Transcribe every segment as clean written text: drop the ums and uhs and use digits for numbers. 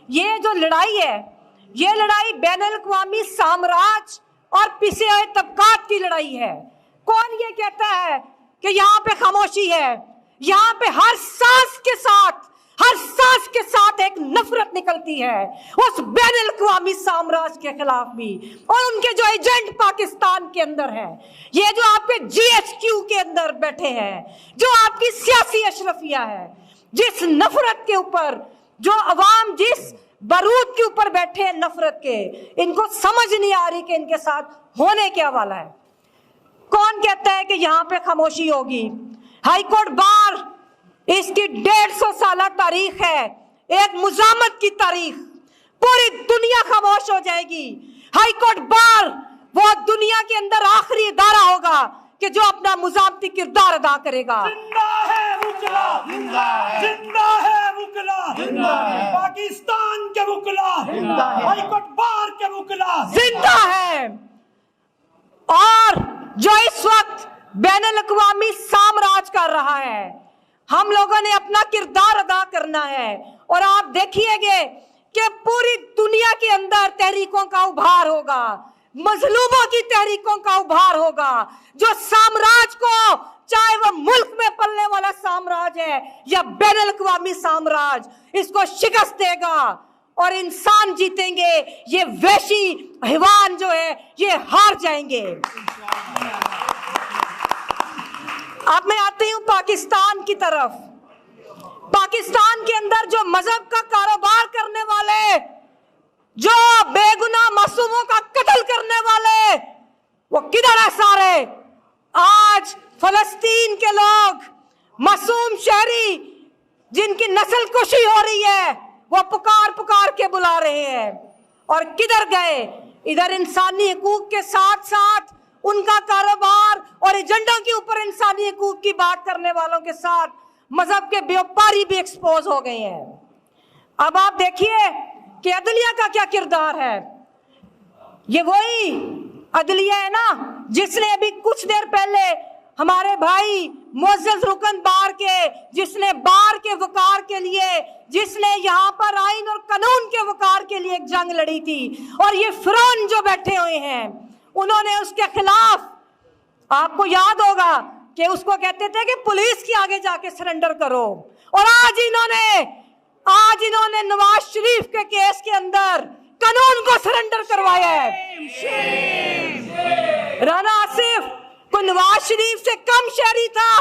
ये जो लड़ाई है, ये लड़ाई बैनुल-अक़वामी साम्राज्य और पिसे हुए तबकात की लड़ाई है। कौन ये कहता है कि यहाँ पे खामोशी है? यहाँ पे हर सांस के साथ एक नफरत निकलती है उस बैनुल-अक़वामी साम्राज्य के खिलाफ भी, और उनके जो एजेंट पाकिस्तान के अंदर है, ये जो आपके GHQ के अंदर बैठे हैं, जो आपकी सियासी अशरफिया है, जिस नफरत के ऊपर जो अवाम जिस बारूद के ऊपर बैठे हैं नफरत के, इनको समझ नहीं आ रही कि इनके साथ होने क्या वाला है। कौन कहता है कि यहाँ पे खामोशी होगी? हाईकोर्ट बार इसकी 150 साल तारीख है, एक मुजामत की तारीख, पूरी दुनिया खामोश हो जाएगी। हाईकोर्ट बार वो दुनिया के अंदर आखिरी इदारा होगा कि जो अपना मुजामती किरदार अदा करेगा। जिंदा है वुकला, जिंदा है, जिंदा है वुकला, जिंदा है, पाकिस्तान के वुकला, जिंदा है, हाईकोर्ट बार के वुकला जिंदा है। और जो इस वक्त बैनुल-अक़वामी साम्राज्य कर रहा है, हम लोगों ने अपना किरदार अदा करना है। और आप देखिएगे कि पूरी दुनिया के अंदर तहरीकों का उभार होगा, मजलूमों की तहरीकों का उभार होगा, जो साम्राज्य को, चाहे वो मुल्क में पलने वाला साम्राज्य है या बैनुल-अक़वामी साम्राज्य, इसको शिकस्त देगा और इंसान जीतेंगे। ये वैशी हैवान जो है ये हार जाएंगे। अब मैं आती हूं पाकिस्तान की तरफ। पाकिस्तान के अंदर जो मजहब का कारोबार करने वाले, जो बेगुनाह मासूमों का कत्ल करने वाले, वो किधर है सारे? आज फलस्तीन के लोग, मासूम शहरी जिनकी नस्ल कुशी हो रही है, वो पुकार पुकार के बुला रहे हैं। और किधर गए? इधर इंसानी हकूक के साथ साथ उनका कारोबार और एजेंडों के ऊपर इंसानी हकूक की बात करने वालों के साथ मजहब के व्यापारी भी एक्सपोज हो गए हैं। अब आप देखिए कि अदलिया का क्या किरदार है। ये वही अदलिया है ना जिसने अभी कुछ देर पहले हमारे भाई मुअज़्ज़ज़ रुकन बार के, जिसने बार के वकार के लिए, जिसने यहाँ पर आइन और कानून के वकार के लिए एक जंग लड़ी थी। और ये फिरौन जो बैठे हुए हैं, उन्होंने उसके खिलाफ, आपको याद होगा कि उसको कहते थे कि पुलिस के आगे जाके सरेंडर करो। और आज इन्होंने नवाज शरीफ के केस के अंदर कानून को सरेंडर करवाया है। राना आसिफ को नवाज शरीफ से कम शहरी था।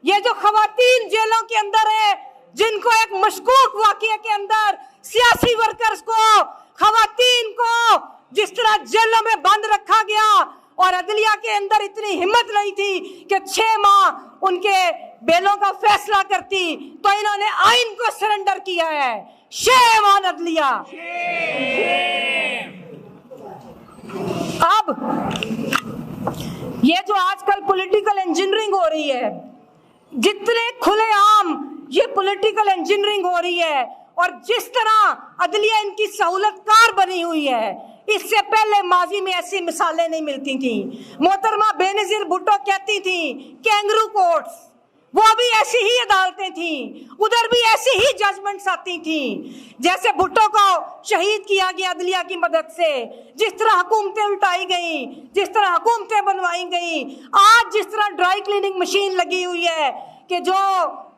ये जो खवातीन जेलों के अंदर है, जिनको एक मशकूक वाकये के अंदर सियासी वर्कर्स को, खवातीन को जिस तरह जेलों में बंद रखा गया, और अदलिया के अंदर इतनी हिम्मत नहीं थी कि 6 माह उनके बेलों का फैसला करती, तो इन्होंने आइन को सरेंडर किया है। शेम ऑन अदलिया। अब ये जो आजकल पॉलिटिकल इंजीनियरिंग हो रही है, जितने खुलेआम ये पॉलिटिकल इंजीनियरिंग हो रही है, और जिस तरह अदलिया इनकी सहूलतकार बनी हुई है, इससे पहले माजी में ऐसी मिसालें नहीं मिलती थी। मोहतरमा बेनज़ीर भुट्टो कहती थी कैंगरू कोर्ट्स, वो भी ऐसी ही अदालतें थी, उधर भी ऐसी ही जजमेंट्स आती थी। जैसे भुट्टो को शहीद किया गया अदलिया की मदद से, जिस तरह हुकूमतें उल्टाई गई, जिस तरह हुकूमतें बनवाई गई, आज जिस तरह ड्राई क्लीनिंग मशीन लगी हुई है कि जो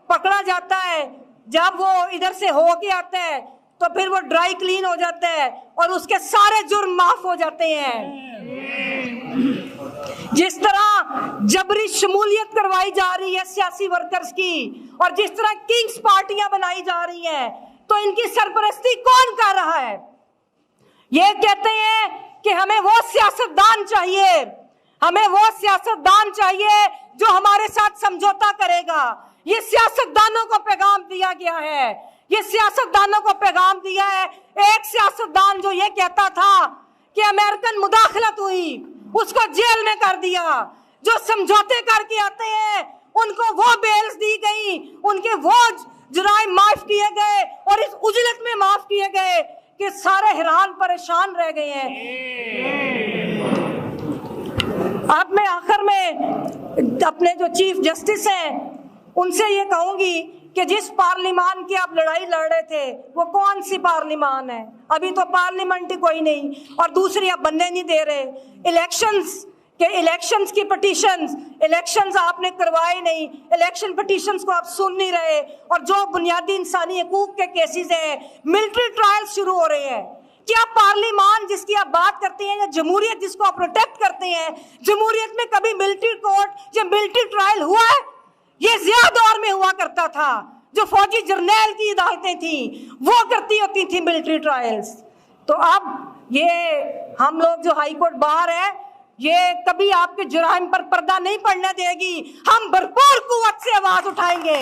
पकड़ा जाता है, जब वो इधर से होके आता है तो फिर वो ड्राई क्लीन हो जाता है और उसके सारे जुर्म माफ हो जाते हैं। जिस तरह जबरी शमूलियत करवाई जा रही है सियासी वर्कर्स की, और जिस तरह किंग्स पार्टियां बनाई जा रही हैं, तो इनकी सरपरस्ती कौन कर रहा है? ये कहते हैं कि हमें वो सियासतदान चाहिए, हमें वो सियासतदान चाहिए जो हमारे साथ समझौता करेगा। ये सियासतदानों को पैगाम दिया गया है, ये सियासतदानों को पैगाम दिया है। एक सियासतदान जो ये कहता था कि अमेरिकन मुदाखलत हुई, उसको जेल में कर दिया। जो समझौते करके आते हैं उनको वो बेल्स दी गई, उनके वो जुराइम माफ किए गए और इस उजलत में माफ किए गए कि सारे हैरान परेशान रह गए हैं। अब मैं आखिर में अपने जो चीफ जस्टिस हैं उनसे ये कहूंगी कि जिस पार्लिमान की आप लड़ाई लड़ रहे थे वो कौन सी पार्लिमान है? अभी तो पार्लियामेंट ही कोई नहीं, और दूसरी आप बनने नहीं दे रहे। इलेक्शंस की पिटीशंस, इलेक्शंस आपने करवाए नहीं, इलेक्शन पिटीशंस को आप सुन नहीं रहे, और जो बुनियादी इंसानी हकूक के केसेस हैं, मिलिट्री ट्रायल्स शुरू हो रहे हैं। क्या पार्लियामान जिसकी आप बात करते हैं, या जमहूरियत जिसको आप प्रोटेक्ट करते हैं, जमहूरियत में कभी मिलिट्री कोर्ट या मिलिट्री ट्रायल हुआ है? ये जिया दौर में हुआ करता था, जो फौजी जर्नैल की अदालतें थी वो करती होती थी मिलिट्री ट्रायल्स। तो अब ये हम लोग जो हाई कोर्ट बार है, ये कभी आपके जुर्म पर पर्दा नहीं पड़ने देगी। हम भरपूर कुव्वत से आवाज उठाएंगे।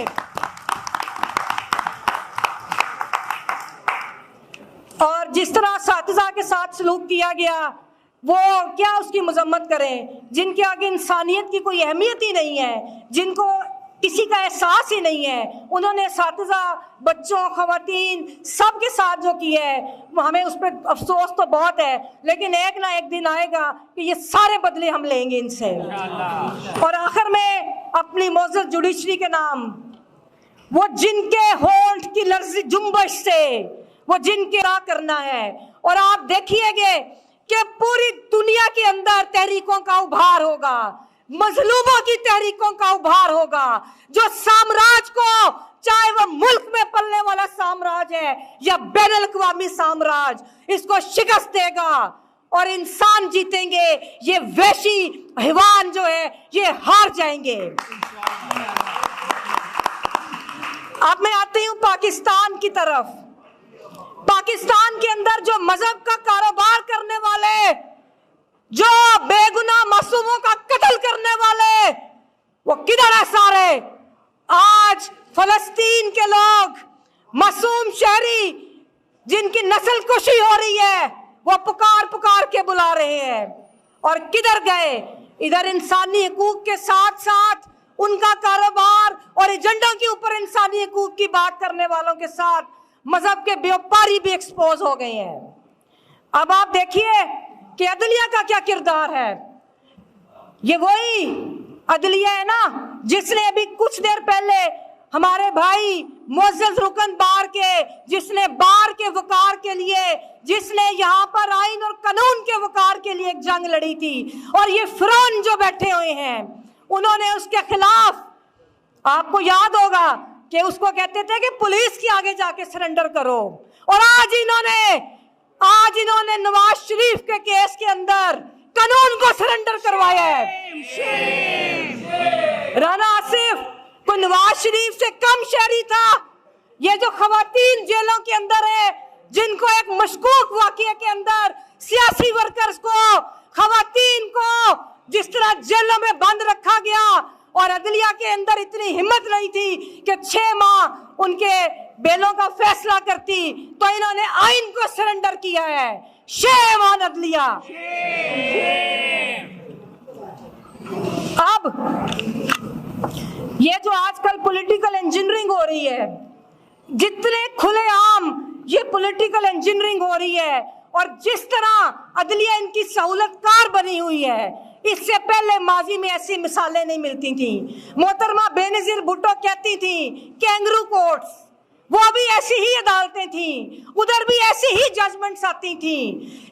और जिस तरह असातिज़ा के साथ सलूक किया गया, वो क्या उसकी मजम्मत करें, जिनके आगे इंसानियत की कोई अहमियत ही नहीं है, जिनको किसी का एहसास ही नहीं है, उन्होंने असातिज़ा, बच्चों, खवातीन सबके साथ जो किया है, हमें उस पर अफसोस तो बहुत है, लेकिन एक ना एक दिन आएगा कि ये सारे बदले हम लेंगे इनसे। और आखिर में अपनी मौजूद जुडिशरी के नाम, वो जिनके होंठ की लर्जी जुम्बश से वो जिनके राह करना है, और आप देखिएगे कि पूरी दुनिया के अंदर तहरीकों का उभार होगा, मजलूमों की तहरीकों का उभार होगा, जो साम्राज्य को, चाहे वो मुल्क में पलने वाला साम्राज्य है या बैनुल अक़वामी साम्राज्य, इसको शिकस्त देगा और इंसान जीतेंगे। ये वैशी हैवान जो है ये हार जाएंगे। अब मैं आती हूं पाकिस्तान की तरफ। पाकिस्तान के अंदर जो मजहब का कारोबार करने वाले, जो बेगुनाह मासूमों का कत्ल करने वाले, वो किधर है सारे? आज फलस्तीन के लोग, मासूम शहरी जिनकी नस्ल कुशी हो रही है, वो पुकार पुकार के बुला रहे हैं। और किधर गए? इधर इंसानी हकूक के साथ साथ उनका कारोबार और एजेंडों के ऊपर इंसानी हकूक की बात करने वालों के साथ मजहब के व्यापारी भी एक्सपोज हो गए हैं। अब आप देखिए कि अदलिया का क्या किरदार है। ये वही अदलिया है ना जिसने अभी कुछ देर पहले हमारे भाई मुअज़्ज़ज़ रुकन बार के, जिसने बार के वकार के लिए, जिसने यहाँ पर आइन और कानून के वकार के लिए एक जंग लड़ी थी, और ये फिरौन जो बैठे हुए हैं उन्होंने उसके खिलाफ, आपको याद होगा कि उसको कहते थे कि पुलिस के आगे जाके सरेंडर करो, और आज इन्होंने नवाज शरीफ के केस के अंदर कानून को सरेंडर करवाया है। राना आसिफ कोई नवाज शरीफ से कम शहरी था? ये जो खवातीन जेलों के अंदर है, जिनको एक मशकूक वाकये के अंदर सियासी वर्कर्स को, खवातीन को जिस तरह जेलों में बंद रखा गया, और अदलिया के अंदर इतनी हिम्मत नहीं थी कि 6 माह उनके बेलों का फैसला करती, तो इन्होंने आइन को सरेंडर किया है। शेम ऑन अदलिया। अब ये जो आजकल पॉलिटिकल इंजीनियरिंग हो रही है, जितने खुलेआम ये पॉलिटिकल इंजीनियरिंग हो रही है, और जिस तरह अदलिया इनकी सहूलतकार बनी हुई है, इससे पहले माजी में ऐसी मिसालें नहीं मिलती थी। मोहतरमा बेनजीर भुट्टो कहती थी कैंगरू कोर्ट्स, वो भी ऐसी ही अदालतें थी, उधर भी ऐसी ही जजमेंट्स आती थी।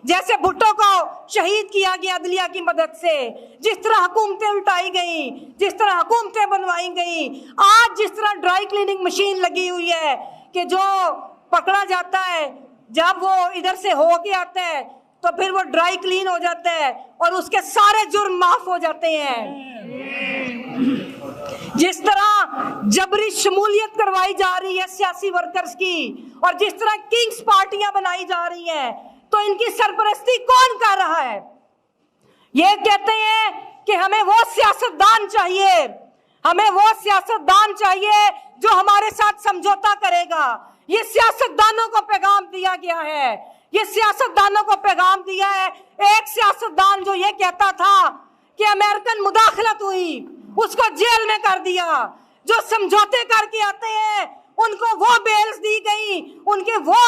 जैसे भुट्टो को शहीद किया गया अदलिया की मदद से, जिस तरह हुकूमतें उल्टाई गई, जिस तरह हुकूमतें बनवाई गई, आज जिस तरह ड्राई क्लीनिंग मशीन लगी हुई है कि जो पकड़ा जाता है, जब वो इधर से होके आता है तो फिर वो ड्राई क्लीन हो जाता है और उसके सारे जुर्म माफ हो जाते हैं। जिस तरह जबरी शमूलियत करवाई जा रही है सियासी वर्कर्स की, और जिस तरह किंग्स पार्टियां बनाई जा रही हैं, तो इनकी सरपरस्ती कौन कर रहा है? ये कहते हैं कि हमें वो सियासतदान चाहिए, हमें वो सियासतदान चाहिए जो हमारे साथ समझौता करेगा। ये सियासतदानों को पैगाम दिया गया है, ये सियासतदानों को पैगाम दिया है। एक सियासतदान जो ये कहता था कि अमेरिकन मुदाखलत हुई, उसको जेल में कर दिया। जो समझौते करके आते हैं उनको वो बेल्स दी गई, उनके वो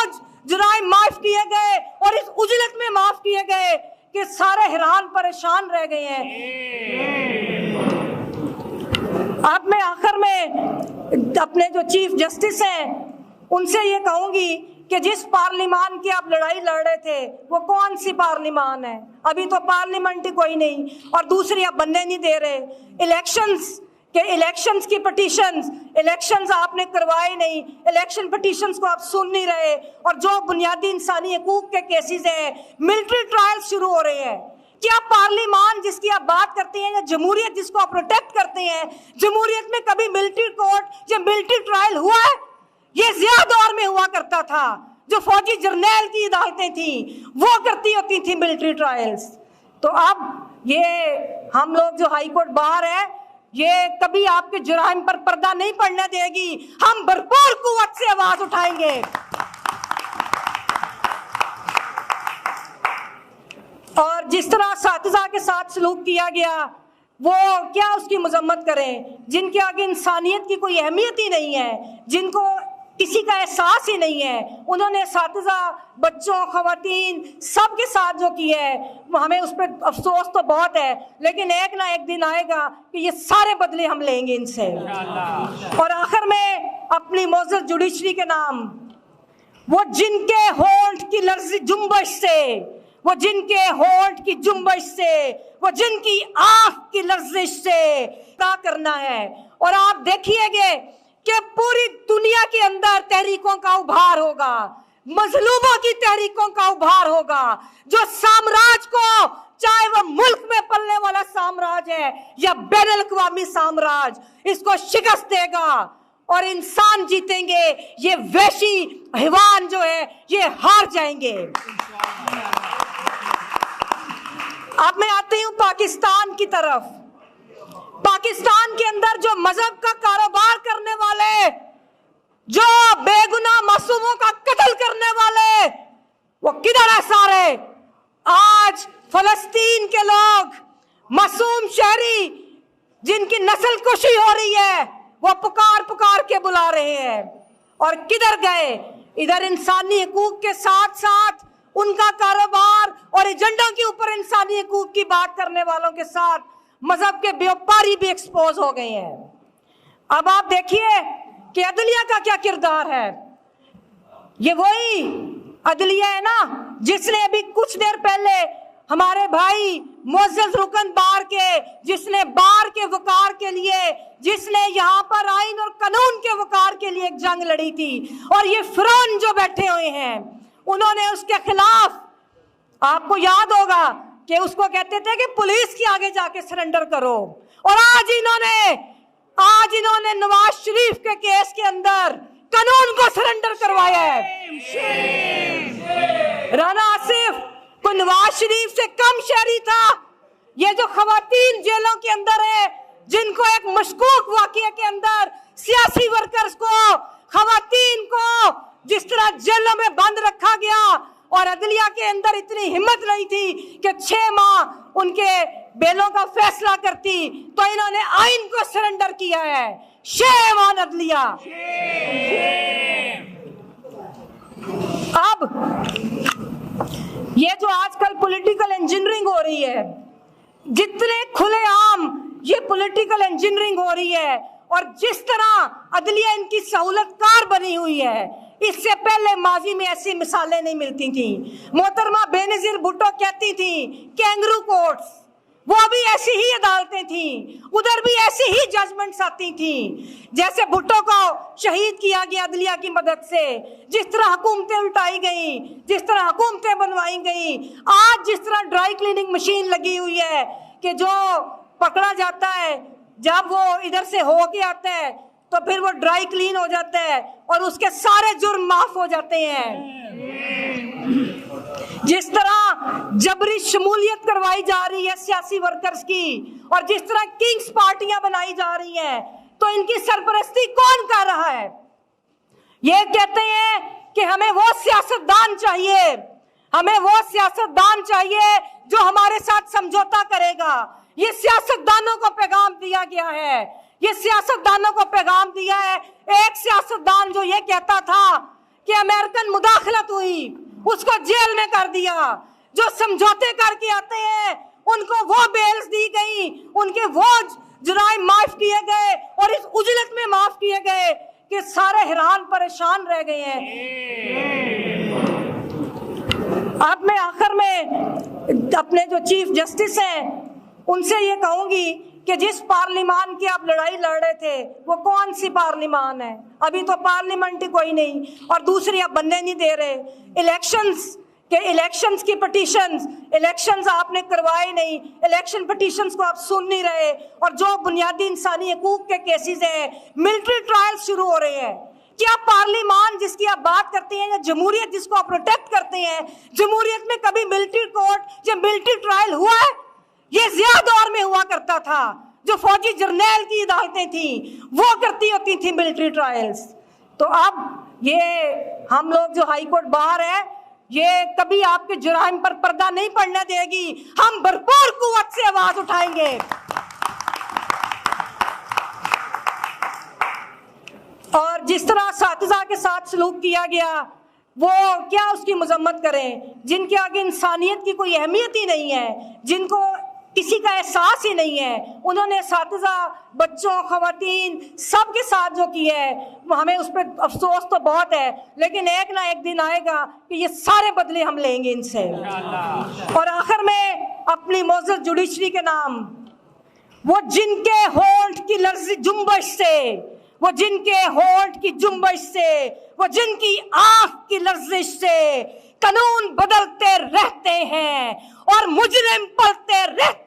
जुराइम माफ किए गए, और इस उजलत में माफ किए गए कि सारे हैरान परेशान रह गए हैं। अब मैं आखिर में अपने जो चीफ जस्टिस हैं उनसे ये कहूंगी कि जिस पार्लिमान की आप लड़ाई लड़ रहे थे वो कौन सी पार्लिमान है? अभी तो पार्लियामेंट ही कोई नहीं, और दूसरी आप बनने नहीं दे रहे। इलेक्शंस की पिटीशंस, इलेक्शंस आपने करवाए नहीं, इलेक्शन पिटीशंस को आप सुन नहीं रहे, और जो बुनियादी इंसानी हकूक के केसेस हैं, मिलिट्री ट्रायल्स शुरू हो रहे हैं। क्या पार्लियामान जिसकी आप बात करते हैं या जमहूरियत जिसको आप प्रोटेक्ट करते हैं, जमहूरियत में कभी मिलिट्री कोर्ट या मिलिट्री ट्रायल हुआ है? ये जिया दौर में हुआ करता था, जो फौजी जर्नैल की अदालतें थी वो करती होती थी मिलिट्री ट्रायल्स। तो अब ये हम लोग जो हाई कोर्ट बार है, ये कभी आपके जुराइम पर पर्दा नहीं पड़ने देगी। हम भरपूर कुव्वत से आवाज उठाएंगे। और जिस तरह साथिजा के साथ सलूक किया गया, वो क्या उसकी मजम्मत करें? जिनके आगे इंसानियत की कोई अहमियत ही नहीं है, जिनको किसी का एहसास ही नहीं है, उन्होंने साथिजा, बच्चों, खवातीन सबके साथ जो किया है, हमें उस पर अफसोस तो बहुत है, लेकिन एक ना एक दिन आएगा कि ये सारे बदले हम लेंगे इनसे। और आखिर में अपनी मोअज़्ज़ज़ जुडिशरी के नाम, वो जिनके होंठ की लर्ज़ जुम्बश से, वो जिनके होंठ की जुम्बश से, वो जिनकी आंख की लर्जिश से क्या करना है। और आप देखिएगे कि पूरी दुनिया के अंदर तहरीकों का उभार होगा, मजलूमों की तहरीकों का उभार होगा, जो साम्राज्य को, चाहे वो मुल्क में पलने वाला साम्राज्य है या बैनुल अक़वामी साम्राज्य, इसको शिकस्त देगा और इंसान जीतेंगे। ये वैशी हैवान जो है ये हार जाएंगे। अब मैं आती हूं पाकिस्तान की तरफ। पाकिस्तान के अंदर जो मजहब का कारोबार करने वाले, जो बेगुनाह मासूमों का कत्ल करने वाले, वो किधर है सारे? आज फलस्तीन के लोग, मासूम शहरी जिनकी नस्ल कुशी हो रही है, वो पुकार पुकार के बुला रहे हैं। और किधर गए? इधर इंसानी हकूक के साथ साथ उनका कारोबार और एजेंडों के ऊपर इंसानी हकूक की बात करने वालों के साथ मजहब के व्यापारी भी एक्सपोज हो गए हैं। अब आप देखिए कि अदलिया का क्या किरदार है। ये वही अदलिया है ना जिसने अभी कुछ देर पहले हमारे भाई मुअज़्ज़ज़ रुकन बार के, जिसने बार के वकार के लिए, जिसने यहाँ पर आइन और कानून के वकार के लिए एक जंग लड़ी थी, और ये फिरौन जो बैठे हुए हैं उन्होंने उसके खिलाफ, आपको याद होगा कि उसको कहते थे कि पुलिस के आगे जाके सरेंडर करो, और आज इन्होंने नवाज शरीफ के केस के अंदर कानून को सरेंडर करवाया है। राना आसिफ को नवाज शरीफ से कम शहरी था। ये जो खवातीन जेलों के अंदर है, जिनको एक मशकूक वाकये के अंदर सियासी वर्कर्स को, खवातीन को जिस तरह जेलों में बंद रखा गया, और अदलिया के अंदर इतनी हिम्मत नहीं थी कि 6 माह उनके बेलों का फैसला करती, तो इन्होंने आइन को सरेंडर किया है। शेम ऑन अदलिया। अब ये जो आजकल पॉलिटिकल इंजीनियरिंग हो रही है, जितने खुलेआम ये पॉलिटिकल इंजीनियरिंग हो रही है, और जिस तरह अदलिया इनकी सहूलतकार बनी हुई है, इससे पहले माजी में ऐसी मिसालें नहीं मिलती थी। मोहतरमा बेनजीर भुट्टो कहती थी कैंगरू कोर्ट्स, वो भी ऐसी ही अदालतें थी, उधर भी ऐसी ही जजमेंट्स आती थी। जैसे भुट्टो को शहीद किया गया अदलिया की मदद से, जिस तरह हुकूमतें उल्टाई गई, जिस तरह हुकूमतें बनवाई गई, आज जिस तरह ड्राई क्लीनिंग मशीन लगी हुई है कि जो पकड़ा जाता है, जब वो इधर से हो के आता है तो फिर वो ड्राई क्लीन हो जाता है और उसके सारे जुर्म माफ हो जाते हैं। जिस तरह जबरी शमूलियत करवाई जा रही है सियासी वर्कर्स की, और जिस तरह किंग्स पार्टियां बनाई जा रही हैं, तो इनकी सरपरस्ती कौन कर रहा है? ये कहते हैं कि हमें वो सियासतदान चाहिए, हमें वो सियासतदान चाहिए जो हमारे साथ समझौता करेगा। ये सियासतदानों को पैगाम दिया गया है, ये सियासतदानों को पैगाम दिया है। एक सियासतदान जो ये कहता था कि अमेरिकन मुदाखलत हुई, उसको जेल में कर दिया। जो समझौते करके आते हैं उनको वो बेल्स दी गई, उनके वो जुराइम माफ किए गए और इस उजलत में माफ किए गए कि सारे हैरान परेशान रह गए हैं। अब मैं आखिर में अपने जो चीफ जस्टिस हैं उनसे ये कहूंगी कि जिस पार्लिमान की आप लड़ाई लड़ रहे थे वो कौन सी पार्लिमान है? अभी तो पार्लियामेंट ही कोई नहीं, और दूसरी आप बनने नहीं दे रहे। इलेक्शंस की पिटीशंस, इलेक्शंस आपने करवाए नहीं, इलेक्शन पिटीशंस को आप सुन नहीं रहे, और जो बुनियादी इंसानी हकूक के केसेस हैं, मिलिट्री ट्रायल्स शुरू हो रहे हैं। क्या पार्लिमान जिसकी आप बात करते हैं या जमहूरियत जिसको आप प्रोटेक्ट करते हैं, जमहूरियत में कभी मिलिट्री कोर्ट या मिलिट्री ट्रायल हुआ है? ये जिया दौर में हुआ करता था, जो फौजी जर्नैल की हिदायतें थी वो करती होती थी मिलिट्री ट्रायल्स। तो अब ये हम लोग जो हाई कोर्ट बार है, ये कभी आपके जुर्म पर पर्दा नहीं पड़ने देगी। हम भरपूर कुव्वत से आवाज उठाएंगे। और जिस तरह साथिजा के साथ सलूक किया गया, वो क्या उसकी मजम्मत करें, जिनके आगे इंसानियत की कोई अहमियत ही नहीं है, जिनको किसी का एहसास ही नहीं है, उन्होंने साथिजा, बच्चों, खवातीन सब के साथ जो किया है, हमें उस पर अफसोस तो बहुत है, लेकिन एक ना एक दिन आएगा कि ये सारे बदले हम लेंगे इनसे। और आखिर में अपनी मोअज़्ज़ज़ जुडिशरी के नाम, वो जिनके होंठ की लर्ज़ जुम्बश से, वो जिनके होंठ की जुम्बश से, वो जिनकी आंख की लर्जिश से कानून बदलते रहते हैं और मुजरिम पलते रहते